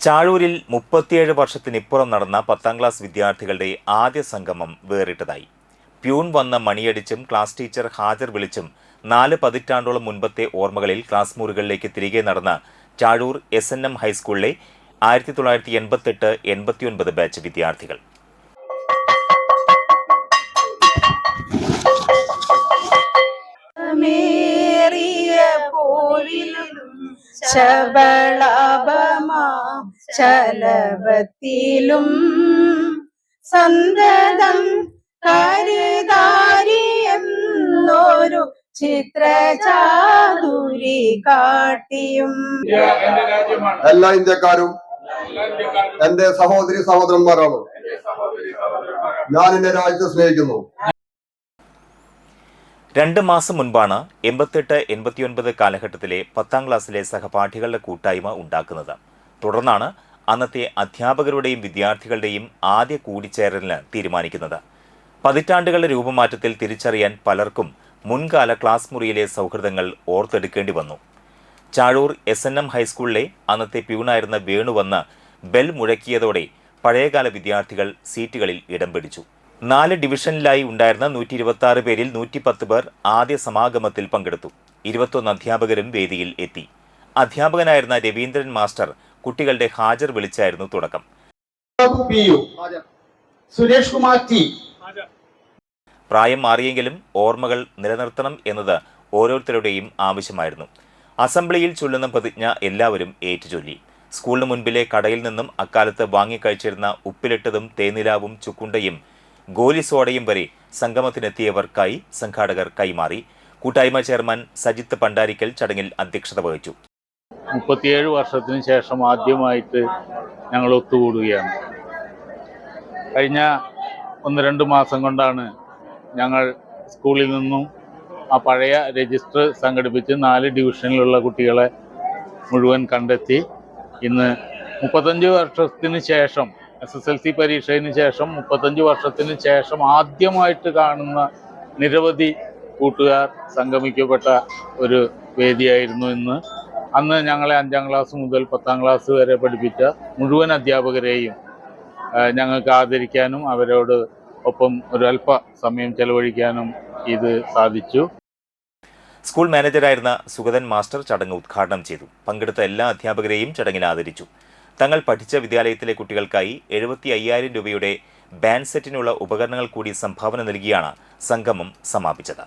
ചാഴൂരിൽ 37 വർഷത്തിനിപ്പുറം നടന്ന 10ാം ക്ലാസ് വിദ്യാർത്ഥികളുടെ ആദ്യ സംഗമം വേറിട്ടതായി. പ്യൂൺ വന്ന മണിയടിച്ചും ക്ലാസ് ടീച്ചർ ഹാജർ വിളിച്ചും 4 പതിറ്റാണ്ടോളം മുൻപത്തെ ഓർമ്മകളിൽ ക്ലാസ് മുറികളിലേക്ക് തിരികെ നടന്ന ചാഴൂർ SNM ഹൈസ്കൂളിലെ 1988-89 ബാച്ച് വിദ്യാർത്ഥികൾ. ചലവത്തിലും സന്തതം കരുതാരിയെന്നൊരു ചിത്രചാതുരി കാട്ടിയും എല്ലാ ഇന്ത്യക്കാരും എന്റെ സഹോദരി സഹോദരന്മാരാണ്. ഞാൻ എന്റെ രാജ്യത്തെ സ്നേഹിക്കുന്നു. 2 മാസം മുൻപാണ് 88-89 കാലഘട്ടത്തിലെ 10ാം ക്ലാസ്സിലെ സഹപാഠികളുടെ കൂട്ടായ്മ ഉണ്ടാക്കുന്നത്. തുടർന്നാണ് അന്നത്തെ അധ്യാപകരുടെയും വിദ്യാർത്ഥികളുടെയും ആദ്യ കൂടിച്ചേരലിന് തീരുമാനിക്കുന്നത്. പതിറ്റാണ്ടുകളുടെ രൂപമാറ്റത്തിൽ തിരിച്ചറിയാൻ പലർക്കും മുൻകാല ക്ലാസ് മുറിയിലെ സൗഹൃദങ്ങൾ ഓർത്തെടുക്കേണ്ടി വന്നു. ചാഴൂർ SNM ഹൈസ്കൂളിലെ അന്നത്തെ പ്യൂണായിരുന്ന വേണു വന്ന് ബെൽ മുഴക്കിയതോടെ പഴയകാല വിദ്യാർത്ഥികൾ സീറ്റുകളിൽ ഇടം പിടിച്ചു. 4 ഡിവിഷനിലായി ഉണ്ടായിരുന്ന 126 പേരിൽ 110 പേർ ആദ്യ സമാഗമത്തിൽ പങ്കെടുത്തു. 21 അധ്യാപകരും വേദിയിൽ എത്തി. അധ്യാപകനായിരുന്ന രവീന്ദ്രൻ മാസ്റ്റർ കുട്ടികളുടെ ഹാജർ വിളിച്ചായിരുന്നു തുടക്കം. പ്രായം മാറിയെങ്കിലും ഓർമ്മകൾ നിലനിർത്തണം എന്നത് ഓരോരുത്തരുടെയും ആവശ്യമായിരുന്നു. അസംബ്ലിയിൽ ചൊല്ലുന്ന പ്രതിജ്ഞ എല്ലാവരും ഏറ്റുചൊല്ലി. സ്കൂളിന് മുൻപിലെ കടയിൽ നിന്നും അക്കാലത്ത് വാങ്ങിക്കഴിച്ചിരുന്ന ഉപ്പിലിട്ടതും തേനിലാവും ചുക്കുണ്ടയും ഗോലി സോഡയും വരെ സംഗമത്തിനെത്തിയവർക്കായി സംഘാടകർ കൈമാറി. കൂട്ടായ്മ ചെയർമാൻ സജിത്ത് പണ്ടാരിക്കൽ ചടങ്ങിൽ അധ്യക്ഷത വഹിച്ചു. 37 വർഷത്തിന് ശേഷം ആദ്യമായിട്ട് ഞങ്ങൾ ഒത്തുകൂടുകയാണ്. കഴിഞ്ഞ 1-2 മാസം കൊണ്ടാണ് ഞങ്ങൾ സ്കൂളിൽ നിന്നും ആ പഴയ രജിസ്റ്റർ സംഘടിപ്പിച്ച് 4 ഡിവിഷനിലുള്ള കുട്ടികളെ മുഴുവൻ കണ്ടെത്തി. ഇന്ന് 35 വർഷത്തിന് ശേഷം SSLC പരീക്ഷയ്ക്ക് ശേഷം 35 വർഷത്തിന് ശേഷം ആദ്യമായിട്ട് കാണുന്ന നിരവധി കൂട്ടുകാർ സംഗമിക്കപ്പെട്ട ഒരു വേദിയായിരുന്നു ഇന്ന്. അന്ന് ഞങ്ങളെ 5ാം ക്ലാസ് മുതൽ 10ാം ക്ലാസ് വരെ പഠിപ്പിച്ച മുഴുവൻ അധ്യാപകരെയും ഞങ്ങൾക്ക് ആദരിക്കാനും അവരോട് ഒപ്പം ഒരു അല്പ സമയം ചെലവഴിക്കാനും ഇത് സാധിച്ചു. സ്കൂൾ മാനേജറായിരുന്ന സുഗതൻ മാസ്റ്റർ ചടങ്ങ് ഉദ്ഘാടനം ചെയ്തു. പങ്കെടുത്ത എല്ലാ അധ്യാപകരെയും ചടങ്ങിൽ ആദരിച്ചു. തങ്ങൾ പഠിച്ച വിദ്യാലയത്തിലെ കുട്ടികൾക്കായി 75,000 രൂപയുടെ ബാൻഡ് സെറ്റിനുള്ള ഉപകരണങ്ങൾ കൂടി സംഭാവന നൽകിയാണ് സംഗമം സമാപിച്ചത്.